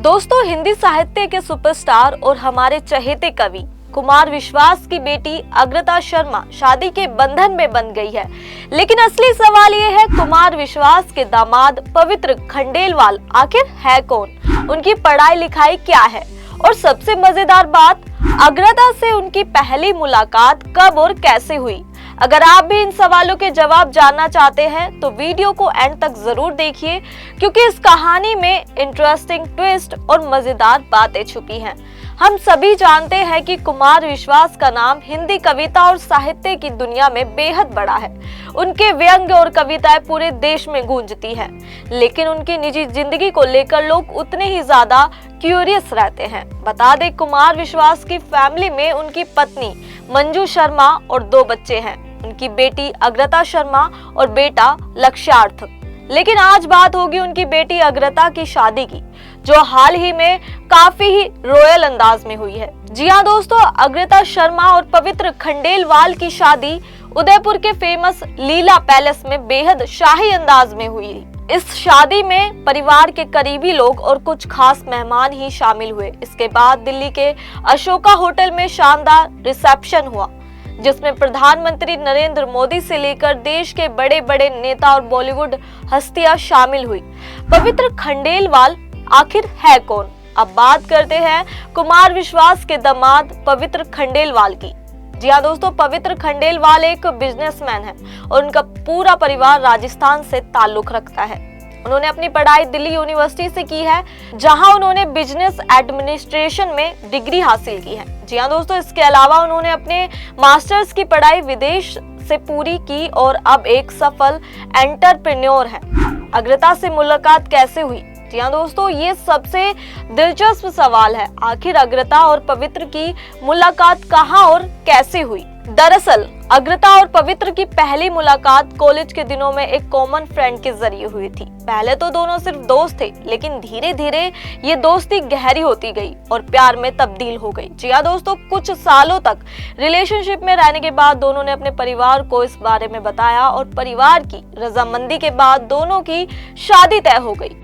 दोस्तों, हिंदी साहित्य के सुपरस्टार और हमारे चहेते कवि कुमार विश्वास की बेटी अग्रता शर्मा शादी के बंधन में बंध गई है। लेकिन असली सवाल ये है, कुमार विश्वास के दामाद पवित्र खंडेलवाल आखिर है कौन, उनकी पढ़ाई लिखाई क्या है और सबसे मजेदार बात, अग्रता से उनकी पहली मुलाकात कब और कैसे हुई। अगर आप भी इन सवालों के जवाब जानना चाहते हैं तो वीडियो को एंड तक जरूर देखिए, क्योंकि इस कहानी में इंटरेस्टिंग ट्विस्ट और मजेदार बातें छुपी हैं। हम सभी जानते हैं कि कुमार विश्वास का नाम हिंदी कविता और साहित्य की दुनिया में बेहद बड़ा है। उनके व्यंग्य और कविताएं पूरे देश में गूंजती हैं, लेकिन उनकी निजी जिंदगी को लेकर लोग उतने ही ज्यादा क्यूरियस रहते हैं। बता दें, कुमार विश्वास की फैमिली में उनकी पत्नी मंजू शर्मा और 2 बच्चे हैं, उनकी बेटी अग्रता शर्मा और बेटा लक्ष्यार्थ। लेकिन आज बात होगी उनकी बेटी अग्रता की शादी की, जो हाल ही में काफी ही रॉयल अंदाज में हुई है। जी हाँ दोस्तों, अग्रता शर्मा और पवित्र खंडेलवाल की शादी उदयपुर के फेमस लीला पैलेस में बेहद शाही अंदाज में हुई। इस शादी में परिवार के करीबी लोग और कुछ खास मेहमान ही शामिल हुए। इसके बाद दिल्ली के अशोका होटल में शानदार रिसेप्शन हुआ, जिसमें प्रधानमंत्री नरेंद्र मोदी से लेकर देश के बड़े बड़े नेता और बॉलीवुड हस्तियां शामिल हुई। पवित्र खंडेलवाल आखिर है कौन? अब बात करते हैं कुमार विश्वास के दामाद पवित्र खंडेलवाल की। जी हाँ दोस्तों, पवित्र खंडेलवाल एक बिजनेसमैन है और उनका पूरा परिवार राजस्थान से ताल्लुक रखता है। उन्होंने अपनी पढ़ाई दिल्ली यूनिवर्सिटी से की है, जहां उन्होंने बिजनेस एडमिनिस्ट्रेशन में डिग्री हासिल की है। जी हाँ दोस्तों, इसके अलावा उन्होंने अपने मास्टर्स की पढ़ाई विदेश से पूरी की और अब एक सफल एंटरप्रेन्योर है। अग्रता से मुलाकात कैसे हुई? जी हाँ दोस्तों, ये सबसे दिलचस्प सवाल है। आखिर अग्रता और पवित्र की मुलाकात कहाँ और कैसे हुई? दरअसल अग्रता और पवित्र की पहली मुलाकात कॉलेज के दिनों में एक कॉमन फ्रेंड के जरिए हुई थी। पहले तो दोनों सिर्फ दोस्त थे, लेकिन धीरे धीरे ये दोस्ती गहरी होती गई और प्यार में तब्दील हो गई। जी हाँ दोस्तों, कुछ सालों तक रिलेशनशिप में रहने के बाद दोनों ने अपने परिवार को इस बारे में बताया और परिवार की रजामंदी के बाद दोनों की शादी तय हो गई।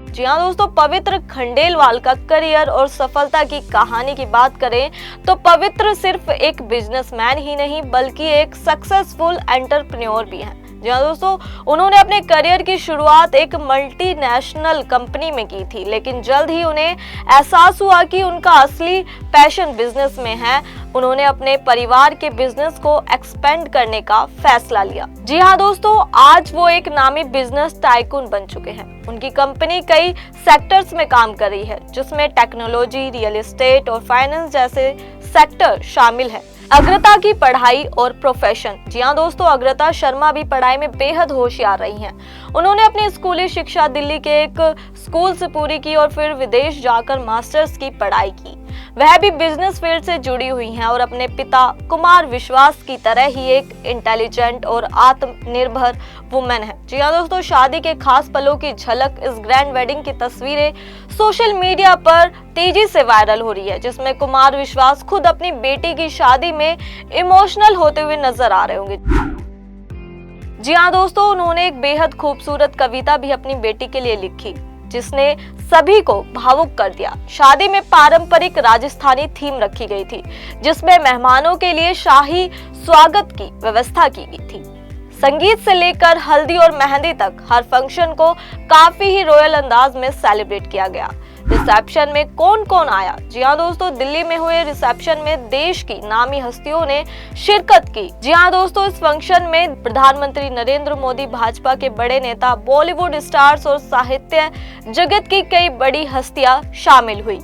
जी हाँ दोस्तों, पवित्र खंडेलवाल का करियर और सफलता की कहानी की बात करें तो पवित्र सिर्फ एक बिजनेसमैन ही नहीं, बल्कि एक सक्सेसफुल एंटरप्रेन्योर भी हैं। जी हाँ दोस्तों, उन्होंने अपने करियर की शुरुआत एक मल्टीनेशनल कंपनी में की थी, लेकिन जल्द ही उन्हें एहसास हुआ कि उनका असली पैशन बिजनेस में है। उन्होंने अपने परिवार के बिजनेस को एक्सपेंड करने का फैसला लिया। जी हाँ दोस्तों, आज वो एक नामी बिजनेस टाइकून बन चुके हैं। उनकी कंपनी कई सेक्टर्स में काम कर रही है, जिसमें टेक्नोलॉजी, रियल एस्टेट और फाइनेंस जैसे सेक्टर शामिल है। अग्रता की पढ़ाई और प्रोफेशन। जी हाँ दोस्तों, अग्रता शर्मा भी पढ़ाई में बेहद होशियार रही हैं। उन्होंने अपनी स्कूली शिक्षा दिल्ली के एक स्कूल से पूरी की और फिर विदेश जाकर मास्टर्स की पढ़ाई की। वह भी बिजनेस फील्ड से जुड़ी हुई हैं और अपने पिता कुमार विश्वास की तरह ही एक इंटेलिजेंट और आत्मनिर्भर वुमेन है। जी हाँ दोस्तों, शादी के खास पलों की झलक, इस ग्रैंड वेडिंग की तस्वीरें सोशल मीडिया पर तेजी से वायरल हो रही है, जिसमें कुमार विश्वास खुद अपनी बेटी की शादी में इमोशनल होते हुए नजर आ रहे होंगे। जी हाँ दोस्तों, उन्होंने एक बेहद खूबसूरत कविता भी अपनी बेटी के लिए लिखी, जिसने सभी को भावुक कर दिया। शादी में पारंपरिक राजस्थानी थीम रखी गई थी, जिसमें मेहमानों के लिए शाही स्वागत की व्यवस्था की गई थी। संगीत से लेकर हल्दी और मेहंदी तक हर फंक्शन को काफी ही रॉयल अंदाज में सेलिब्रेट किया गया। रिसेप्शन में कौन कौन आया? जी हाँ दोस्तों, दिल्ली में हुए रिसेप्शन में देश की नामी हस्तियों ने शिरकत की। जी हाँ दोस्तों, इस फंक्शन में प्रधानमंत्री नरेंद्र मोदी, भाजपा के बड़े नेता, बॉलीवुड स्टार्स और साहित्य जगत की कई बड़ी हस्तियां शामिल हुई।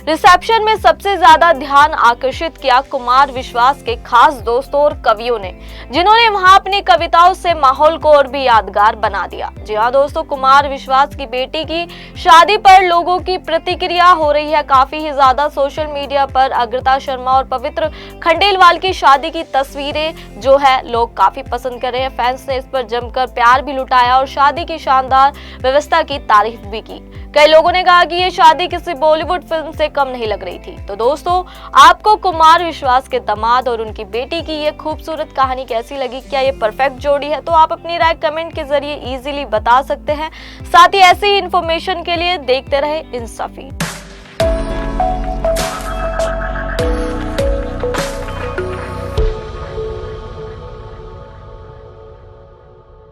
रिसेप्शन में सबसे ज्यादा ध्यान आकर्षित किया कुमार विश्वास के खास दोस्तों और कवियों ने, जिन्होंने वहां अपनी कविताओं से माहौल को और भी यादगार बना दिया। जी हाँ दोस्तों, कुमार विश्वास की बेटी की शादी पर लोगों की प्रतिक्रिया हो रही है काफी ही ज्यादा। सोशल मीडिया पर अग्रता शर्मा और पवित्र खंडेलवाल की शादी की तस्वीरें जो है लोग काफी पसंद कर रहे हैं। फैंस ने इस पर जमकर प्यार भी लुटाया और शादी की शानदार व्यवस्था की तारीफ भी की। कई लोगों ने कहा कि ये शादी किसी बॉलीवुड फिल्म से कम नहीं लग रही थी। तो दोस्तों, आपको कुमार विश्वास के दामाद और उनकी बेटी की ये खूबसूरत कहानी कैसी लगी? क्या ये परफेक्ट जोड़ी है? तो आप अपनी राय कमेंट के जरिए इजीली बता सकते हैं। साथ ही ऐसी ही इंफॉर्मेशन के लिए देखते रहे इंस्टा फीड।